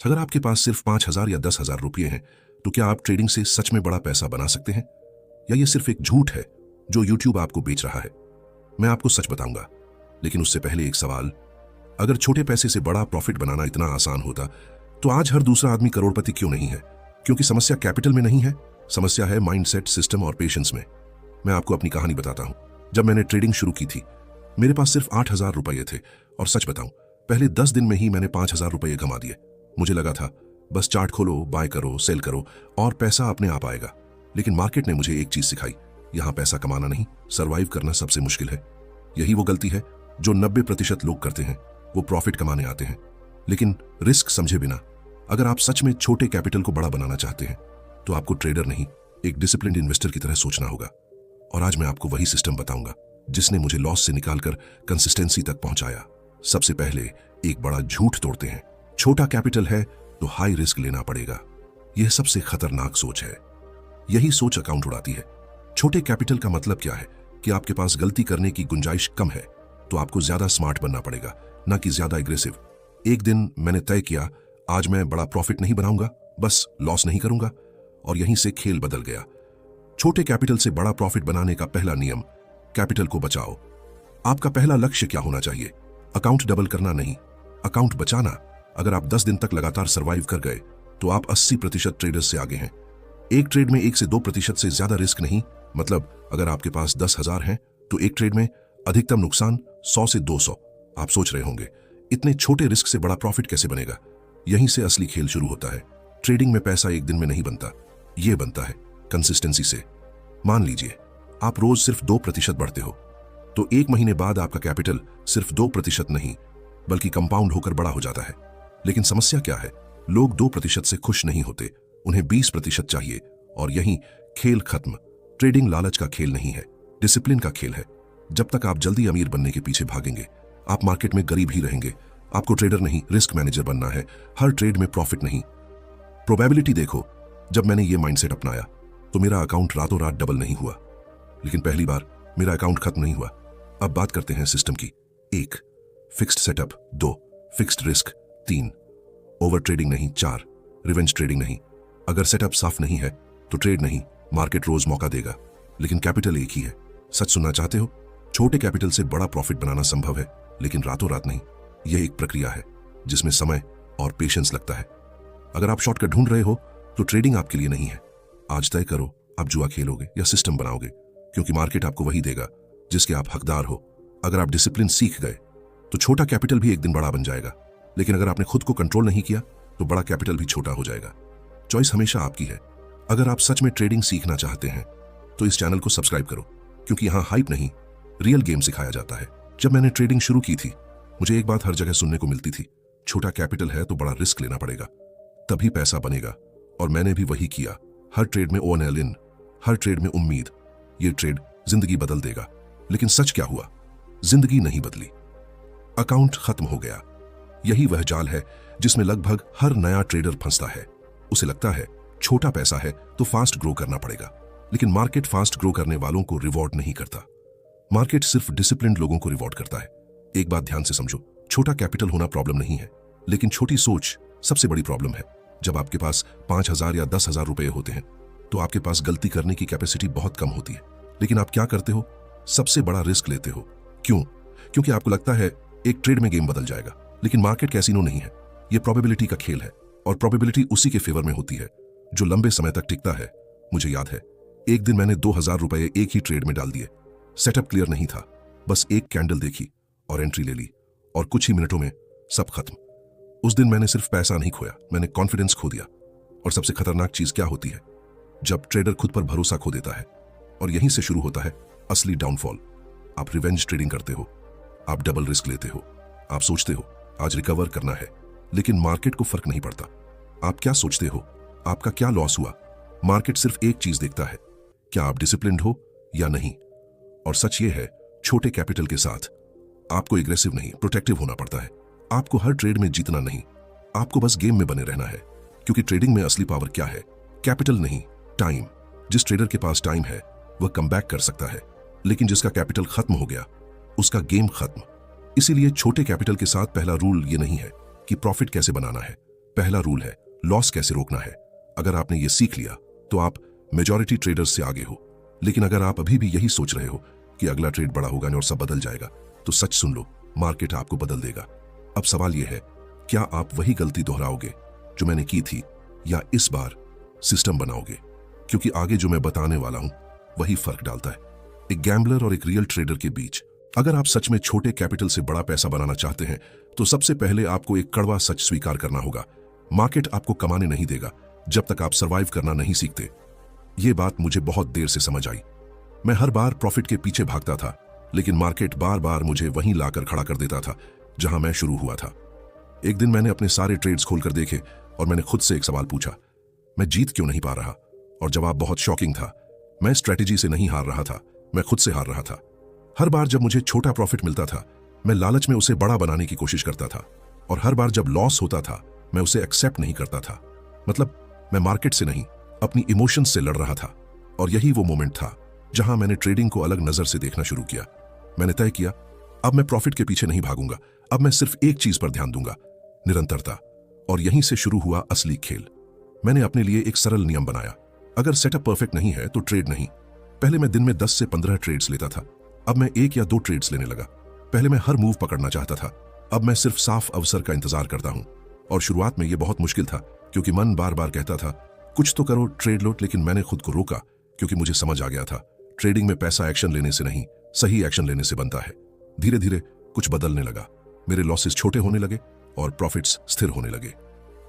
अगर आपके पास सिर्फ 5,000 या 10,000 रुपये हैं तो क्या आप ट्रेडिंग से सच में बड़ा पैसा बना सकते हैं, या ये सिर्फ एक झूठ है जो यूट्यूब आपको बेच रहा है? मैं आपको सच बताऊंगा, लेकिन उससे पहले एक सवाल। अगर छोटे पैसे से बड़ा प्रॉफिट बनाना इतना आसान होता तो आज हर दूसरा आदमी करोड़पति क्यों नहीं है? क्योंकि समस्या कैपिटल में नहीं है, समस्या है माइंडसेट, सिस्टम और पेशेंस में। मैं आपको अपनी कहानी बताता हूं। जब मैंने ट्रेडिंग शुरू की थी मेरे पास सिर्फ 8,000 रुपये थे, और सच बताऊं पहले 10 दिन में ही मैंने 5,000 रुपये कमा दिए। मुझे लगा था बस चार्ट खोलो, बाय करो, सेल करो और पैसा अपने आप आएगा। लेकिन मार्केट ने मुझे एक चीज सिखाई, यहां पैसा कमाना नहीं, सर्वाइव करना सबसे मुश्किल है। यही वो गलती है जो 90% लोग करते हैं। वो प्रॉफिट कमाने आते हैं लेकिन रिस्क समझे बिना। अगर आप सच में छोटे कैपिटल को बड़ा बनाना चाहते हैं तो आपको ट्रेडर नहीं, एक डिसिप्लिन्ड इन्वेस्टर की तरह सोचना होगा। और आज मैं आपको वही सिस्टम बताऊंगा जिसने मुझे लॉस से निकालकर कंसिस्टेंसी तक पहुंचाया। सबसे पहले एक बड़ा झूठ तोड़ते हैं। छोटा कैपिटल है तो हाई रिस्क लेना पड़ेगा। यह सबसे खतरनाक सोच है। यही सोच अकाउंट उड़ाती है। छोटे कैपिटल का मतलब क्या है कि आपके पास गलती करने की गुंजाइश कम है, तो आपको ज्यादा स्मार्ट बनना पड़ेगा, ना कि ज्यादा एग्रेसिव। एक दिन मैंने तय किया, आज मैं बड़ा प्रॉफिट नहीं बनाऊंगा, बस लॉस नहीं करूंगा, और यहीं से खेल बदल गया। छोटे कैपिटल से बड़ा प्रॉफिट बनाने का पहला नियम, कैपिटल को बचाओ। आपका पहला लक्ष्य क्या होना चाहिए? अकाउंट डबल करना नहीं, अकाउंट बचाना। अगर आप 10 दिन तक लगातार सर्वाइव कर गए तो आप 80% ट्रेडर्स से आगे हैं। एक ट्रेड में 1 से 2% से ज्यादा रिस्क नहीं। मतलब अगर आपके पास 10,000 हैं तो एक ट्रेड में अधिकतम नुकसान 100 से 200। आप सोच रहे होंगे इतने छोटे रिस्क से बड़ा प्रॉफिट कैसे बनेगा? यहीं से असली खेल शुरू होता है। ट्रेडिंग में पैसा एक दिन में नहीं बनता, यह बनता है कंसिस्टेंसी से। मान लीजिए आप रोज सिर्फ 2% बढ़ते हो, तो एक महीने बाद आपका कैपिटल सिर्फ 2% नहीं बल्कि कंपाउंड होकर बड़ा हो जाता है। लेकिन समस्या क्या है? लोग 2% से खुश नहीं होते, उन्हें 20% चाहिए, और यही खेल खत्म। ट्रेडिंग लालच का खेल नहीं है, डिसिप्लिन का खेल है। जब तक आप जल्दी अमीर बनने के पीछे भागेंगे आप मार्केट में गरीब ही रहेंगे। आपको ट्रेडर नहीं, रिस्क मैनेजर बनना है। हर ट्रेड में प्रॉफिट नहीं, प्रोबेबिलिटी देखो। जब मैंने ये माइंडसेट अपनाया तो मेरा अकाउंट रातों रात डबल नहीं हुआ, लेकिन पहली बार मेरा अकाउंट खत्म नहीं हुआ। अब बात करते हैं सिस्टम की। 1 fixed setup, 2 fixed risk, 3 over trading नहीं, 4 रिवेंज ट्रेडिंग नहीं। अगर सेटअप साफ नहीं है तो ट्रेड नहीं, मार्केट रोज मौका देगा, लेकिन कैपिटल एक ही है। सच सुनना चाहते हो? छोटे कैपिटल से बड़ा प्रॉफिट बनाना संभव है, लेकिन रातों रात नहीं। यह एक प्रक्रिया है जिसमें समय और पेशेंस लगता है। अगर आप शॉर्टकट ढूंढ रहे हो तो ट्रेडिंग आपके लिए नहीं है। आज तय करो, आप जुआ खेलोगे या सिस्टम बनाओगे, क्योंकि मार्केट आपको वही देगा जिसके आप हकदार हो। अगर आप डिसिप्लिन सीख गए तो छोटा कैपिटल भी एक दिन बड़ा बन जाएगा, लेकिन अगर आपने खुद को कंट्रोल नहीं किया तो बड़ा कैपिटल भी छोटा हो जाएगा। चॉइस हमेशा आपकी है। अगर आप सच में ट्रेडिंग सीखना चाहते हैं तो इस चैनल को सब्सक्राइब करो, क्योंकि यहां हाइप नहीं, रियल गेम सिखाया जाता है। जब मैंने ट्रेडिंग शुरू की थी मुझे एक बात हर जगह सुनने को मिलती थी, छोटा कैपिटल है तो बड़ा रिस्क लेना पड़ेगा, तभी पैसा बनेगा। और मैंने भी वही किया। हर ट्रेड में ओन एल इन, हर ट्रेड में उम्मीद, ये ट्रेड जिंदगी बदल देगा। लेकिन सच क्या हुआ? जिंदगी नहीं बदली, अकाउंट खत्म हो गया। यही वह जाल है जिसमें लगभग हर नया ट्रेडर फंसता है। उसे लगता है छोटा पैसा है तो फास्ट ग्रो करना पड़ेगा, लेकिन मार्केट फास्ट ग्रो करने वालों को रिवॉर्ड नहीं करता। मार्केट सिर्फ डिसिप्लिन्ड लोगों को रिवॉर्ड करता है। एक बात ध्यान से समझो, छोटा कैपिटल होना प्रॉब्लम नहीं है, लेकिन छोटी सोच सबसे बड़ी प्रॉब्लम है। जब आपके पास 5,000 या 10,000 रुपये होते हैं तो आपके पास गलती करने की कैपेसिटी बहुत कम होती है। लेकिन आप क्या करते हो? सबसे बड़ा रिस्क लेते हो। क्यों? क्योंकि आपको लगता है एक ट्रेड में गेम बदल जाएगा। लेकिन मार्केट कैसीनो नहीं है, यह प्रोबेबिलिटी का खेल है, और प्रोबेबिलिटी उसी के फेवर में होती है जो लंबे समय तक टिकता है। मुझे याद है एक दिन मैंने 2,000 रुपये एक ही ट्रेड में डाल दिए। सेटअप क्लियर नहीं था, बस एक कैंडल देखी और एंट्री ले ली, और कुछ ही मिनटों में सब खत्म। उस दिन मैंने सिर्फ पैसा नहीं खोया, मैंने कॉन्फिडेंस खो दिया। और सबसे खतरनाक चीज क्या होती है? जब ट्रेडर खुद पर भरोसा खो देता है, और यहीं से शुरू होता है असली डाउनफॉल। आप रिवेंज ट्रेडिंग करते हो, आप डबल रिस्क लेते हो, आप सोचते हो आज रिकवर करना है, लेकिन मार्केट को फर्क नहीं पड़ता। आप क्या सोचते हो? आपका क्या लॉस हुआ? मार्केट सिर्फ एक चीज देखता है, क्या आप डिसिप्लिन्ड हो या नहीं। और सच ये है, छोटे कैपिटल के साथ आपको एग्रेसिव नहीं, प्रोटेक्टिव होना पड़ता है। आपको हर ट्रेड में जीतना नहीं, आपको बस गेम में बने रहना है। क्योंकि ट्रेडिंग में असली पावर क्या है? कैपिटल नहीं, टाइम। जिस ट्रेडर के पास टाइम है वह कमबैक कर सकता है, लेकिन जिसका कैपिटल खत्म हो गया उसका गेम खत्म। इसीलिए छोटे कैपिटल के साथ पहला रूल ये नहीं है कि प्रॉफिट कैसे बनाना है, पहला रूल है लॉस कैसे रोकना है। अगर आपने ये सीख लिया तो आप मेजॉरिटी ट्रेडर्स से आगे हो। लेकिन अगर आप अभी भी यही सोच रहे हो कि अगला ट्रेड बड़ा होगा और सब बदल जाएगा, तो सच सुन लो, मार्केट आपको बदल देगा। अब सवाल यह है, क्या आप वही गलती दोहराओगे जो मैंने की थी, या इस बार सिस्टम बनाओगे? क्योंकि आगे जो मैं बताने वाला हूं वही फर्क डालता है एक गैम्बलर और एक रियल ट्रेडर के बीच। अगर आप सच में छोटे कैपिटल से बड़ा पैसा बनाना चाहते हैं तो सबसे पहले आपको एक कड़वा सच स्वीकार करना होगा। मार्केट आपको कमाने नहीं देगा जब तक आप सरवाइव करना नहीं सीखते। यह बात मुझे बहुत देर से समझ आई। मैं हर बार प्रॉफिट के पीछे भागता था, लेकिन मार्केट बार बार मुझे वहीं लाकर खड़ा कर देता था जहां मैं शुरू हुआ था। एक दिन मैंने अपने सारे ट्रेड्स खोलकर देखे और मैंने खुद से एक सवाल पूछा, मैं जीत क्यों नहीं पा रहा? और जवाब बहुत शॉकिंग था। मैं स्ट्रेटेजी से नहीं हार रहा था, मैं खुद से हार रहा था। हर बार जब मुझे छोटा प्रॉफिट मिलता था, मैं लालच में उसे बड़ा बनाने की कोशिश करता था, और हर बार जब लॉस होता था मैं उसे एक्सेप्ट नहीं करता था। मतलब मैं मार्केट से नहीं, अपनी इमोशंस से लड़ रहा था। और यही वो मोमेंट था जहां मैंने ट्रेडिंग को अलग नजर से देखना शुरू किया। मैंने तय किया, अब मैं प्रॉफिट के पीछे नहीं भागूंगा, अब मैं सिर्फ एक चीज पर ध्यान दूंगा, निरंतरता। और यहीं से शुरू हुआ असली खेल। मैंने अपने लिए एक सरल नियम बनाया, अगर सेटअप परफेक्ट नहीं है तो ट्रेड नहीं। पहले मैं दिन में 10 से 15 ट्रेड्स लेता था, अब मैं 1 या 2 ट्रेड्स लेने लगा। पहले मैं हर मूव पकड़ना चाहता था, अब मैं सिर्फ साफ अवसर का इंतजार करता हूं। और शुरुआत में यह बहुत मुश्किल था, क्योंकि मन बार बार कहता था कुछ तो करो, ट्रेड लो। लेकिन मैंने खुद को रोका, क्योंकि मुझे समझ आ गया था ट्रेडिंग में पैसा एक्शन लेने से नहीं, सही एक्शन लेने से बनता है। धीरे धीरे कुछ बदलने लगा। मेरे लॉसेस छोटे होने लगे और प्रॉफिट्स स्थिर होने लगे।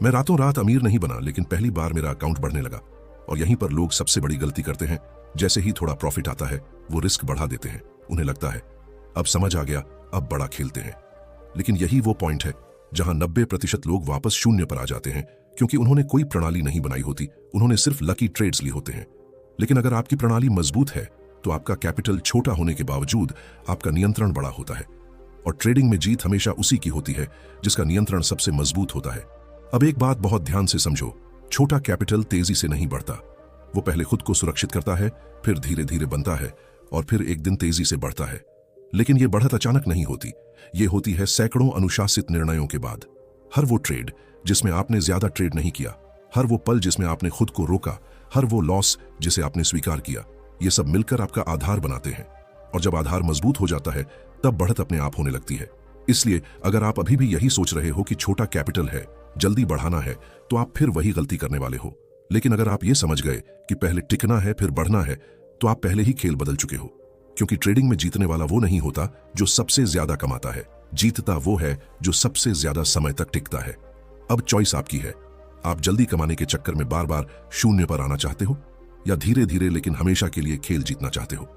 मैं रातों रात अमीर नहीं बना, लेकिन पहली बार मेरा अकाउंट बढ़ने लगा। और यहीं पर लोग सबसे बड़ी गलती करते हैं, जैसे ही थोड़ा प्रॉफिट आता है वो रिस्क बढ़ा देते हैं। उन्हें लगता है अब समझ आ गया, अब बड़ा खेलते हैं। लेकिन यही वो पॉइंट है जहां 90% लोग वापस शून्य पर आ जाते हैं, क्योंकि उन्होंने कोई प्रणाली नहीं बनाई होती, उन्होंने सिर्फ लकी ट्रेड्स लिए होते हैं। लेकिन अगर आपकी प्रणाली मजबूत है तो आपका कैपिटल छोटा होने के बावजूद आपका नियंत्रण बड़ा होता है। और ट्रेडिंग में जीत हमेशा उसी की होती है जिसका नियंत्रण सबसे मजबूत होता है। अब एक बात बहुत ध्यान से समझो, छोटा कैपिटल तेजी से नहीं बढ़ता। वो पहले खुद को सुरक्षित करता है, फिर धीरे धीरे बनता है, और फिर एक दिन तेजी से बढ़ता है। लेकिन ये बढ़त अचानक नहीं होती, ये होती है सैकड़ों अनुशासित निर्णयों के बाद। हर वो ट्रेड जिसमें आपने ज्यादा ट्रेड नहीं किया, हर वो पल जिसमें आपने खुद को रोका, हर वो लॉस जिसे आपने स्वीकार किया, ये सब मिलकर आपका आधार बनाते हैं। और जब आधार मजबूत हो जाता है तब बढ़त अपने आप होने लगती है। इसलिए अगर आप अभी भी यही सोच रहे हो कि छोटा कैपिटल है, जल्दी बढ़ाना है, तो आप फिर वही गलती करने वाले हो। लेकिन अगर आप ये समझ गए कि पहले टिकना है फिर बढ़ना है, तो आप पहले ही खेल बदल चुके हो। क्योंकि ट्रेडिंग में जीतने वाला वो नहीं होता जो सबसे ज्यादा कमाता है, जीतता वो है जो सबसे ज्यादा समय तक टिकता है। अब चॉइस आपकी है, आप जल्दी कमाने के चक्कर में बार बार शून्य पर आना चाहते हो, या धीरे धीरे लेकिन हमेशा के लिए खेल जीतना चाहते हो।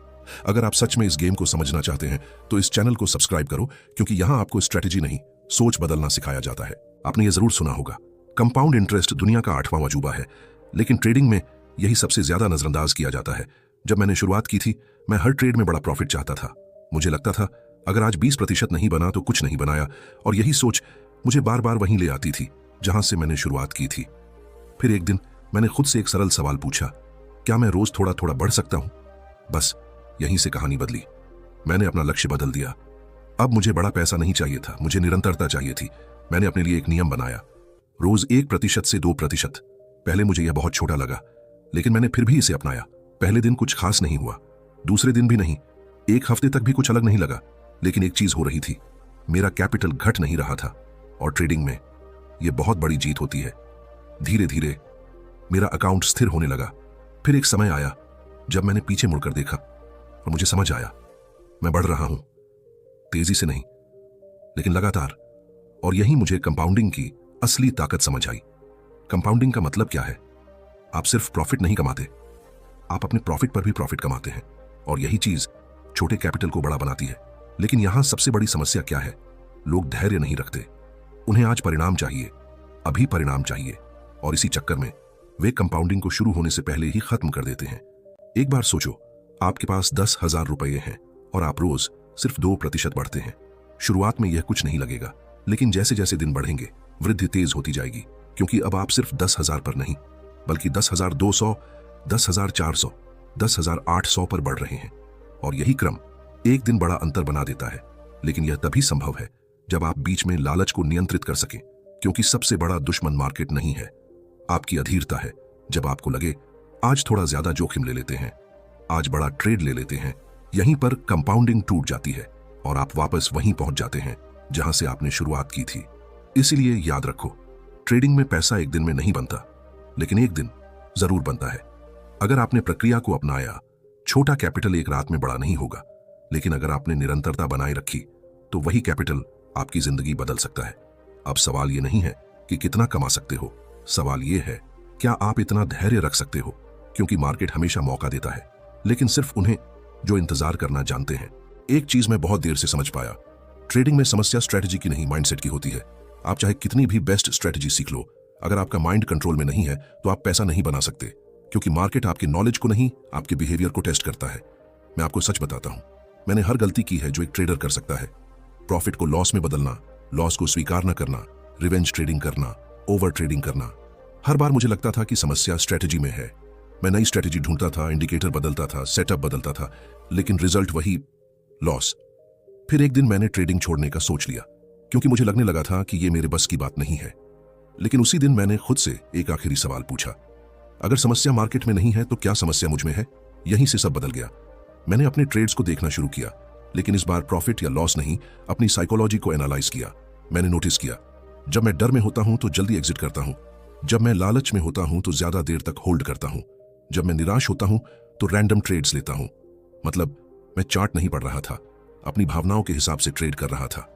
अगर आप सच में इस गेम को समझना चाहते हैं तो इस चैनल को सब्सक्राइब करो, क्योंकि यहां आपको स्ट्रेटेजी नहीं, सोच बदलना सिखाया जाता है। आपने ये जरूर सुना होगा, कंपाउंड इंटरेस्ट दुनिया का 8वां अजूबा है, लेकिन ट्रेडिंग में यही सबसे ज्यादा नजरअंदाज किया जाता है। जब मैंने शुरुआत की थी, मैं हर ट्रेड में बड़ा प्रॉफिट चाहता था। मुझे लगता था अगर आज 20% नहीं बना तो कुछ नहीं बनाया, और यही सोच मुझे बार बार वहीं ले आती थी जहां से मैंने शुरुआत की थी। फिर एक दिन मैंने खुद से एक सरल सवाल पूछा, क्या मैं रोज थोड़ा थोड़ा बढ़ सकता हूं? बस यहीं से कहानी बदली। मैंने अपना लक्ष्य बदल दिया। अब मुझे बड़ा पैसा नहीं चाहिए था, मुझे निरंतरता चाहिए थी। मैंने अपने लिए एक नियम बनाया, रोज 1% से 2%। पहले मुझे यह बहुत छोटा लगा, लेकिन मैंने फिर भी इसे अपनाया। पहले दिन कुछ खास नहीं हुआ, दूसरे दिन भी नहीं, एक हफ्ते तक भी कुछ अलग नहीं लगा। लेकिन एक चीज हो रही थी, मेरा कैपिटल घट नहीं रहा था। और ट्रेडिंग में यह बहुत बड़ी जीत होती है। धीरे धीरे मेरा अकाउंट स्थिर होने लगा। फिर एक समय आया जब मैंने पीछे मुड़कर देखा और मुझे समझ आया, मैं बढ़ रहा हूं, तेजी से नहीं लेकिन लगातार। और यही मुझे कंपाउंडिंग की असली ताकत समझ आई। कंपाउंडिंग का मतलब क्या है? आप सिर्फ प्रॉफिट नहीं कमाते, आप अपने प्रॉफिट पर भी प्रॉफिट कमाते हैं। और यही चीज छोटे कैपिटल को बड़ा बनाती है। लेकिन यहां सबसे बड़ी समस्या क्या है? लोग धैर्य नहीं रखते। उन्हें आज परिणाम चाहिए, अभी परिणाम चाहिए, और इसी चक्कर में वे कंपाउंडिंग को शुरू होने से पहले ही खत्म कर देते हैं। एक बार सोचो, आपके पास 10,000 रुपये हैं और आप रोज सिर्फ 2% बढ़ते हैं। शुरुआत में यह कुछ नहीं लगेगा, लेकिन जैसे जैसे दिन बढ़ेंगे वृद्धि तेज होती जाएगी, क्योंकि अब आप सिर्फ 10,000 पर नहीं बल्कि 10,200, 10,400, 10,800 पर बढ़ रहे हैं। और यही क्रम एक दिन बड़ा अंतर बना देता है। लेकिन यह तभी संभव है जब आप बीच में लालच को नियंत्रित कर सकें, क्योंकि सबसे बड़ा दुश्मन मार्केट नहीं है, आपकी अधीरता है। जब आपको लगे आज थोड़ा ज्यादा जोखिम ले लेते हैं, आज बड़ा ट्रेड ले लेते हैं, यहीं पर कंपाउंडिंग टूट जाती है और आप वापस वहीं पहुंच जाते हैं जहां से आपने शुरुआत की थी। इसीलिए याद रखो, ट्रेडिंग में पैसा एक दिन में नहीं बनता, लेकिन एक दिन जरूर बनता है। अगर आपने प्रक्रिया को अपनाया, छोटा कैपिटल एक रात में बड़ा नहीं होगा, लेकिन अगर आपने निरंतरता बनाए रखी तो वही कैपिटल आपकी जिंदगी बदल सकता है। अब सवाल ये नहीं है कि कितना कमा सकते हो, सवाल ये है क्या आप इतना धैर्य रख सकते हो, क्योंकि मार्केट हमेशा मौका देता है, लेकिन सिर्फ उन्हें जो इंतजार करना जानते हैं। एक चीज मैं बहुत देर से समझ पाया, ट्रेडिंग में समस्या स्ट्रेटजी की नहीं माइंडसेट की होती है। आप चाहे कितनी भी बेस्ट स्ट्रेटजी सीख लो, अगर आपका माइंड कंट्रोल में नहीं है तो आप पैसा नहीं बना सकते, क्योंकि मार्केट आपके नॉलेज को नहीं, आपके बिहेवियर को टेस्ट करता है। मैं आपको सच बताता हूं, मैंने हर गलती की है जो एक ट्रेडर कर सकता है। प्रॉफिट को लॉस में बदलना, लॉस को स्वीकार न करना, रिवेंज ट्रेडिंग करना, ओवर ट्रेडिंग करना। हर बार मुझे लगता था कि समस्या स्ट्रेटजी में है। मैं नई स्ट्रेटजी ढूंढता था, इंडिकेटर बदलता था, सेटअप बदलता था, लेकिन रिजल्ट वही, लॉस। फिर एक दिन मैंने ट्रेडिंग छोड़ने का सोच लिया, क्योंकि मुझे लगने लगा था कि ये मेरे बस की बात नहीं है। लेकिन उसी दिन मैंने खुद से एक आखिरी सवाल पूछा, अगर समस्या मार्केट में नहीं है तो क्या समस्या मुझ में है? यहीं से सब बदल गया। मैंने अपने ट्रेड्स को देखना शुरू किया, लेकिन इस बार प्रॉफिट या लॉस नहीं, अपनी साइकोलॉजी को एनालाइज किया। मैंने नोटिस किया, जब मैं डर में होता हूं तो जल्दी एग्जिट करता हूं, जब मैं लालच में होता हूं तो ज्यादा देर तक होल्ड करता हूं, जब मैं निराश होता हूं तो रैंडम ट्रेड्स लेता हूं। मतलब मैं चार्ट नहीं पढ़ रहा था, अपनी भावनाओं के हिसाब से ट्रेड कर रहा था।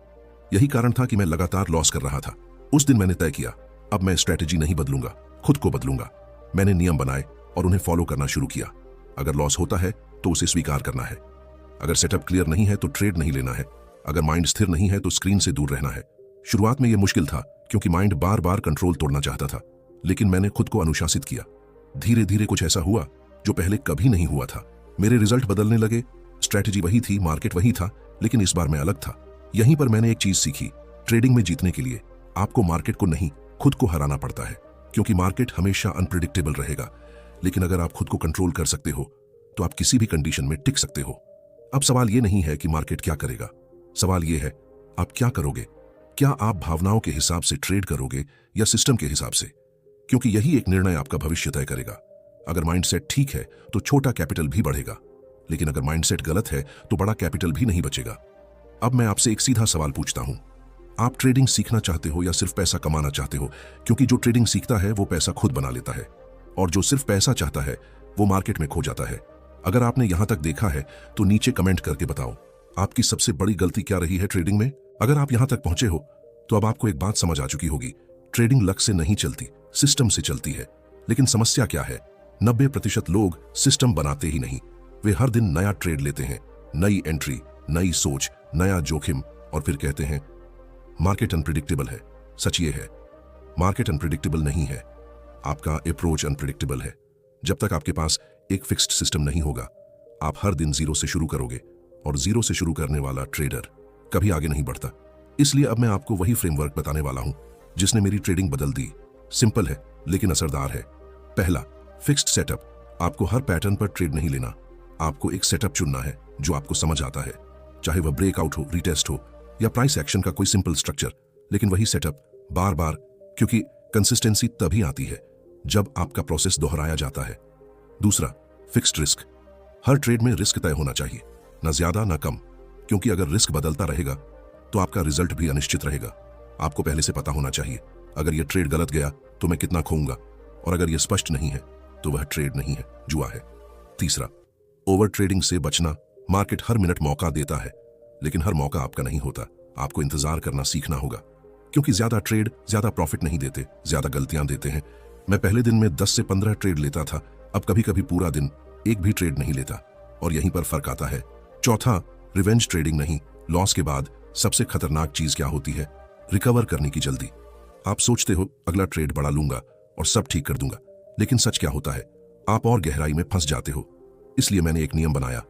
यही कारण था कि मैं लगातार लॉस कर रहा था। उस दिन मैंने तय किया, अब मैं स्ट्रेटजी नहीं बदलूंगा, खुद को बदलूंगा। मैंने नियम बनाए और उन्हें फॉलो करना शुरू किया। अगर लॉस होता है तो उसे स्वीकार करना है, अगर सेटअप क्लियर नहीं है तो ट्रेड नहीं लेना है, अगर माइंड स्थिर नहीं है तो स्क्रीन से दूर रहना है। शुरुआत में यह मुश्किल था, क्योंकि माइंड बार बार कंट्रोल तोड़ना चाहता था, लेकिन मैंने खुद को अनुशासित किया। धीरे धीरे कुछ ऐसा हुआ जो पहले कभी नहीं हुआ था। मेरे रिजल्ट बदलने लगे। स्ट्रैटेजी वही थी, मार्केट वही था, लेकिन इस बार मैं अलग था। यहीं पर मैंने एक चीज सीखी, ट्रेडिंग में जीतने के लिए आपको मार्केट को नहीं, खुद को हराना पड़ता है, क्योंकि मार्केट हमेशा अनप्रिडिक्टेबल रहेगा। लेकिन अगर आप खुद को कंट्रोल कर सकते हो तो आप किसी भी कंडीशन में टिक सकते हो। अब सवाल यह नहीं है कि मार्केट क्या करेगा, सवाल यह है आप क्या करोगे। क्या आप भावनाओं के हिसाब से ट्रेड करोगे या सिस्टम के हिसाब से? क्योंकि यही एक निर्णय आपका भविष्य तय करेगा। अगर माइंडसेट ठीक है तो छोटा कैपिटल भी बढ़ेगा, लेकिन अगर माइंडसेट गलत है तो बड़ा कैपिटल भी नहीं बचेगा। अब मैं आपसे एक सीधा सवाल पूछता हूं, आप ट्रेडिंग सीखना चाहते हो या सिर्फ पैसा कमाना चाहते हो? क्योंकि जो ट्रेडिंग सीखता है वो पैसा खुद बना लेता है, और जो सिर्फ पैसा चाहता है वो मार्केट में खो जाता है। अगर आपने यहां तक देखा है तो नीचे कमेंट करके बताओ, आपकी सबसे बड़ी गलती क्या रही है ट्रेडिंग में? अगर आप यहां तक पहुंचे हो तो अब आपको एक बात समझ आ चुकी होगी, ट्रेडिंग लक से नहीं चलती, सिस्टम से चलती है। लेकिन समस्या क्या है? 90% लोग सिस्टम बनाते ही नहीं। वे हर दिन नया ट्रेड लेते हैं, नई एंट्री, नई सोच, नया जोखिम, और फिर कहते हैं मार्केट अनप्रिडिक्टेबल है। सच ये है, मार्केट अनप्रिडिक्टेबल नहीं है, आपका अप्रोच अनप्रिडिक्टेबल है। जब तक आपके पास एक फिक्स्ड सिस्टम नहीं होगा, आप हर दिन जीरो से शुरू करोगे, और जीरो से शुरू करने वाला ट्रेडर कभी आगे नहीं बढ़ता। इसलिए अब मैं आपको वही फ्रेमवर्क बताने वाला हूं जिसने मेरी ट्रेडिंग बदल दी। सिंपल है लेकिन असरदार है। पहला, फिक्स्ड सेटअप। आपको हर पैटर्न पर ट्रेड नहीं लेना, आपको एक सेटअप चुनना है जो आपको समझ आता है, चाहे वह ब्रेकआउट हो, रिटेस्ट हो या प्राइस एक्शन का कोई सिंपल स्ट्रक्चर, लेकिन वही सेटअप बार बार, क्योंकि कंसिस्टेंसी तभी आती है जब आपका प्रोसेस दोहराया जाता है। दूसरा, फिक्स्ड रिस्क। हर ट्रेड में रिस्क तय होना चाहिए, ना ज्यादा ना कम, क्योंकि अगर रिस्क बदलता रहेगा तो आपका रिजल्ट भी अनिश्चित रहेगा। आपको पहले से पता होना चाहिए, अगर यह ट्रेड गलत गया तो मैं कितना खोऊंगा, और अगर यह स्पष्ट नहीं है तो वह ट्रेड नहीं है, जुआ है। तीसरा, ओवर ट्रेडिंग से बचना। मार्केट हर मिनट मौका देता है, लेकिन हर मौका आपका नहीं होता। आपको इंतजार करना सीखना होगा, क्योंकि ज्यादा ट्रेड ज्यादा प्रॉफिट नहीं देते, ज्यादा गलतियां देते हैं। मैं पहले दिन में 10 से 15 ट्रेड लेता था, अब कभी कभी पूरा दिन एक भी ट्रेड नहीं लेता, और यहीं पर फर्क आता है। चौथा, रिवेंज ट्रेडिंग नहीं। लॉस के बाद सबसे खतरनाक चीज क्या होती है? रिकवर करने की जल्दी। आप सोचते हो अगला ट्रेड बढ़ा लूंगा और सब ठीक कर दूंगा, लेकिन सच क्या होता है? आप और गहराई में फंस जाते हो। इसलिए मैंने एक नियम बनाया,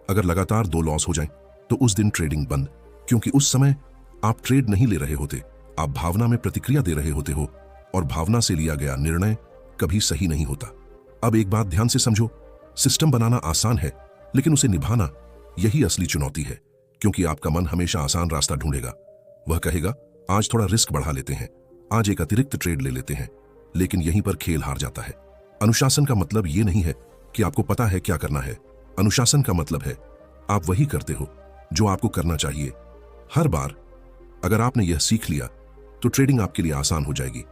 अगर लगातार 2 लॉस हो जाएं तो उस दिन ट्रेडिंग बंद, क्योंकि उस समय आप ट्रेड नहीं ले रहे होते, आप भावना में प्रतिक्रिया दे रहे होते हो, और भावना से लिया गया निर्णय कभी सही नहीं होता। अब एक बात ध्यान से समझो, सिस्टम बनाना आसान है, लेकिन उसे निभाना यही असली चुनौती है, क्योंकि आपका मन हमेशा आसान रास्ता ढूंढेगा। वह कहेगा आज थोड़ा रिस्क बढ़ा लेते हैं, आज एक अतिरिक्त ट्रेड ले लेते हैं, लेकिन यहीं पर खेल हार जाता है। अनुशासन का मतलब ये नहीं है कि आपको पता है क्या करना है। अनुशासन का मतलब है आप वही करते हो जो आपको करना चाहिए हर बार। अगर आपने यह सीख लिया तो ट्रेडिंग आपके लिए आसान हो जाएगी,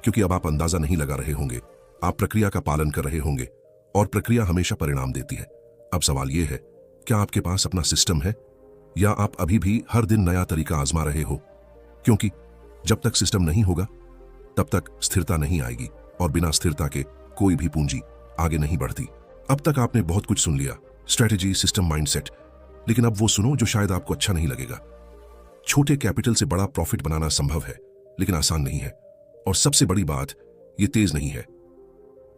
क्योंकि अब आप अंदाजा नहीं लगा रहे होंगे, आप प्रक्रिया का पालन कर रहे होंगे और प्रक्रिया हमेशा परिणाम देती है। अब सवाल यह है, क्या आपके पास अपना सिस्टम है या आप अभी भी हर दिन नया तरीका आजमा रहे हो? क्योंकि जब तक सिस्टम नहीं होगा तब तक स्थिरता नहीं आएगी, और बिना स्थिरता के कोई भी पूंजी आगे नहीं बढ़ती। अब तक आपने बहुत कुछ सुन लिया, स्ट्रेटेजी, सिस्टम, माइंडसेट, लेकिन अब वो सुनो जो शायद आपको अच्छा नहीं लगेगा। छोटे कैपिटल से बड़ा प्रॉफिट बनाना संभव है, लेकिन आसान नहीं है, और सबसे बड़ी बात, ये तेज नहीं है।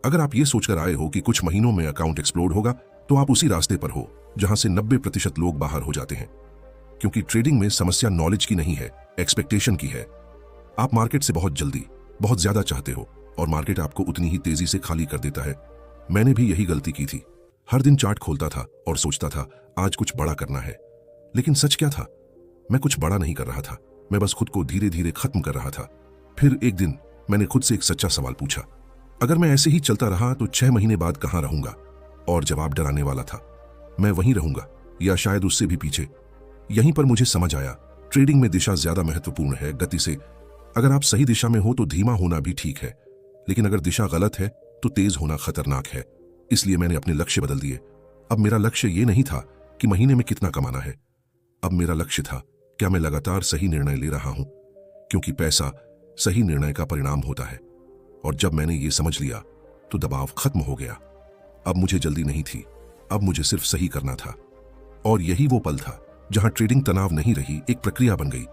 अगर आप ये सोचकर आए हो कि कुछ महीनों में अकाउंट एक्सप्लोड होगा, तो आप उसी रास्ते पर हो जहां से 90% लोग बाहर हो जाते हैं। क्योंकि ट्रेडिंग में समस्या नॉलेज की नहीं है, एक्सपेक्टेशन की है। आप मार्केट से बहुत जल्दी, बहुत ज्यादा चाहते हो, और मार्केट आपको उतनी ही तेजी से खाली कर देता है। मैंने भी यही गलती की थी। हर दिन चार्ट खोलता था और सोचता था आज कुछ बड़ा करना है, लेकिन सच क्या था? मैं कुछ बड़ा नहीं कर रहा था, मैं बस खुद को धीरे धीरे खत्म कर रहा था। फिर एक दिन मैंने खुद से एक सच्चा सवाल पूछा, अगर मैं ऐसे ही चलता रहा तो 6 महीने बाद कहां रहूंगा? और जवाब डराने वाला था, मैं वहीं रहूंगा, या शायद उससे भी पीछे। यहीं पर मुझे समझ आया, ट्रेडिंग में दिशा ज्यादा महत्वपूर्ण है गति से। अगर आप सही दिशा में हो तो धीमा होना भी ठीक है, लेकिन अगर दिशा गलत है तो तेज होना खतरनाक है। इसलिए मैंने अपने लक्ष्य बदल दिए। अब मेरा लक्ष्य ये नहीं था कि महीने में कितना कमाना है, अब मेरा लक्ष्य था क्या मैं लगातार सही निर्णय ले रहा हूं, क्योंकि पैसा सही निर्णय का परिणाम होता है। और जब मैंने ये समझ लिया तो दबाव खत्म हो गया। अब मुझे जल्दी नहीं थी, अब मुझे सिर्फ सही करना था। और यही वो पल था जहां ट्रेडिंग तनाव नहीं रही, एक प्रक्रिया बन गई।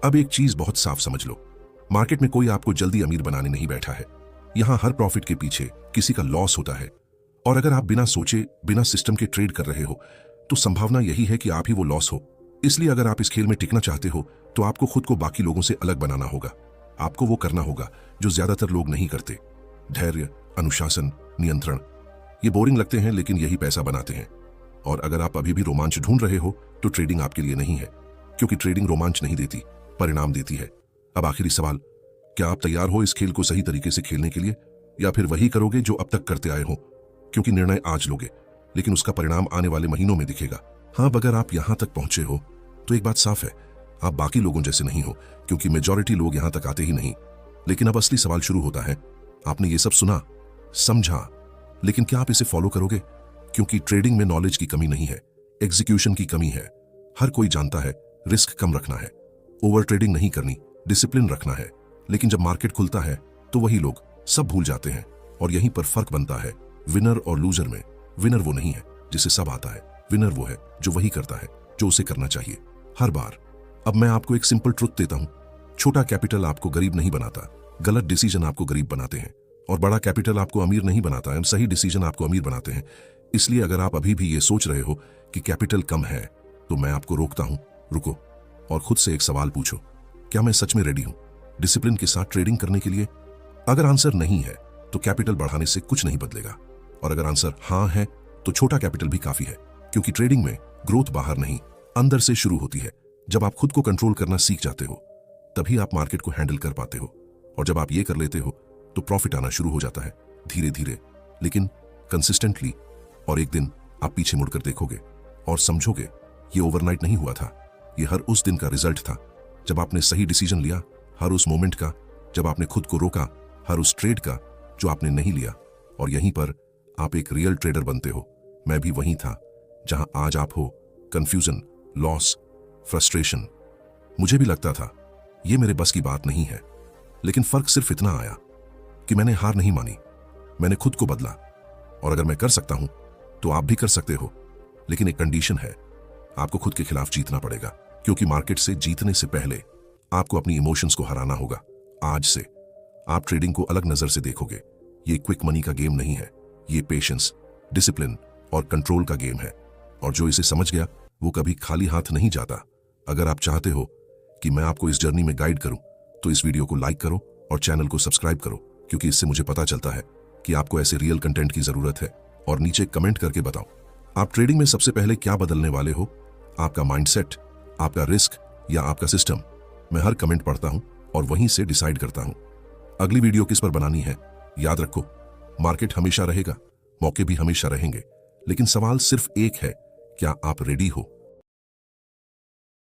अब एक चीज बहुत साफ समझ लो, मार्केट में कोई आपको जल्दी अमीर बनाने नहीं बैठा है। यहां हर प्रॉफिट के पीछे किसी का लॉस होता है, और अगर आप बिना सोचे, बिना सिस्टम के ट्रेड कर रहे हो तो संभावना यही है कि आप ही वो लॉस हो। इसलिए अगर आप इस खेल में टिकना चाहते हो तो आपको खुद को बाकी लोगों से अलग बनाना होगा। आपको वो करना होगा जो ज्यादातर लोग नहीं करते। धैर्य, अनुशासन, नियंत्रण। ये बोरिंग लगते हैं, लेकिन यही पैसा बनाते हैं। और अगर आप अभी भी रोमांच ढूंढ रहे हो तो ट्रेडिंग आपके लिए नहीं है, क्योंकि ट्रेडिंग रोमांच नहीं देती, परिणाम देती है। अब आखिरी सवाल, क्या आप तैयार हो इस खेल को सही तरीके से खेलने के लिए, या फिर वही करोगे जो अब तक करते आए हो? क्योंकि निर्णय आज लोगे, लेकिन उसका परिणाम आने वाले महीनों में दिखेगा। हाँ, अगर आप यहां तक पहुंचे हो तो एक बात साफ है, आप बाकी लोगों जैसे नहीं हो, क्योंकि मेजॉरिटी लोग यहां तक आते ही नहीं। लेकिन अब असली सवाल शुरू होता है। आपने ये सब सुना, समझा, लेकिन क्या आप इसे फॉलो करोगे? क्योंकि ट्रेडिंग में नॉलेज की कमी नहीं है, एग्जीक्यूशन की कमी है। हर कोई जानता है रिस्क कम रखना है, ओवर ट्रेडिंग नहीं करनी, डिसिप्लिन रखना है। लेकिन जब मार्केट खुलता है तो वही लोग सब भूल जाते हैं, और यहीं पर फर्क बनता है विनर और लूजर में। विनर वो नहीं है जिसे सब आता है, विनर वो है जो वही करता है जो उसे करना चाहिए हर बार। अब मैं आपको एक सिंपल ट्रुथ देता हूं, छोटा कैपिटल आपको गरीब नहीं बनाता, गलत डिसीजन आपको गरीब बनाते हैं। और बड़ा कैपिटल आपको अमीर नहीं बनाता है, सही डिसीजन आपको अमीर बनाते हैं। इसलिए अगर आप अभी भी ये सोच रहे हो कि कैपिटल कम है, तो मैं आपको रोकता हूं, रुको और खुद से एक सवाल पूछो, क्या मैं सच में रेडी हूं डिसिप्लिन के साथ ट्रेडिंग करने के लिए? अगर आंसर नहीं है तो कैपिटल बढ़ाने से कुछ नहीं बदलेगा, और अगर आंसर हाँ है तो छोटा कैपिटल भी काफी है। क्योंकि ट्रेडिंग में ग्रोथ बाहर नहीं, अंदर से शुरू होती है। जब आप खुद को कंट्रोल करना सीख जाते हो तभी आप मार्केट को हैंडल कर पाते हो, और जब आप ये कर लेते हो तो प्रॉफिट आना शुरू हो जाता है, धीरे धीरे लेकिन कंसिस्टेंटली। और एक दिन आप पीछे मुड़कर देखोगे और समझोगे ये ओवरनाइट नहीं हुआ था, ये हर उस दिन का रिजल्ट था जब आपने सही डिसीजन लिया, हर उस मोमेंट का जब आपने खुद को रोका, हर उस ट्रेड का जो आपने नहीं लिया। और यहीं पर आप एक रियल ट्रेडर बनते हो। मैं भी वहीं था जहां आज आप हो, कंफ्यूजन, लॉस, फ्रस्ट्रेशन। मुझे भी लगता था ये मेरे बस की बात नहीं है, लेकिन फर्क सिर्फ इतना आया कि मैंने हार नहीं मानी, मैंने खुद को बदला। और अगर मैं कर सकता हूं तो आप भी कर सकते हो, लेकिन एक कंडीशन है, आपको खुद के खिलाफ जीतना पड़ेगा। क्योंकि मार्केट से जीतने से पहले आपको अपनी इमोशंस को हराना होगा। आज से आप ट्रेडिंग को अलग नजर से देखोगे। ये क्विक मनी का गेम नहीं है, ये पेशेंस, डिसिप्लिन और कंट्रोल का गेम है। और जो इसे समझ गया वो कभी खाली हाथ नहीं जाता। अगर आप चाहते हो कि मैं आपको इस जर्नी में गाइड करूं तो इस वीडियो को लाइक करो और चैनल को सब्सक्राइब करो, क्योंकि इससे मुझे पता चलता है कि आपको ऐसे रियल कंटेंट की जरूरत है। और नीचे कमेंट करके बताओ आप ट्रेडिंग में सबसे पहले क्या बदलने वाले हो, आपका माइंडसेट, आपका रिस्क या आपका सिस्टम। मैं हर कमेंट पढ़ता हूं और वहीं से डिसाइड करता हूं अगली वीडियो किस पर बनानी है? याद रखो, मार्केट हमेशा रहेगा, मौके भी हमेशा रहेंगे, लेकिन सवाल सिर्फ एक है, क्या आप रेडी हो?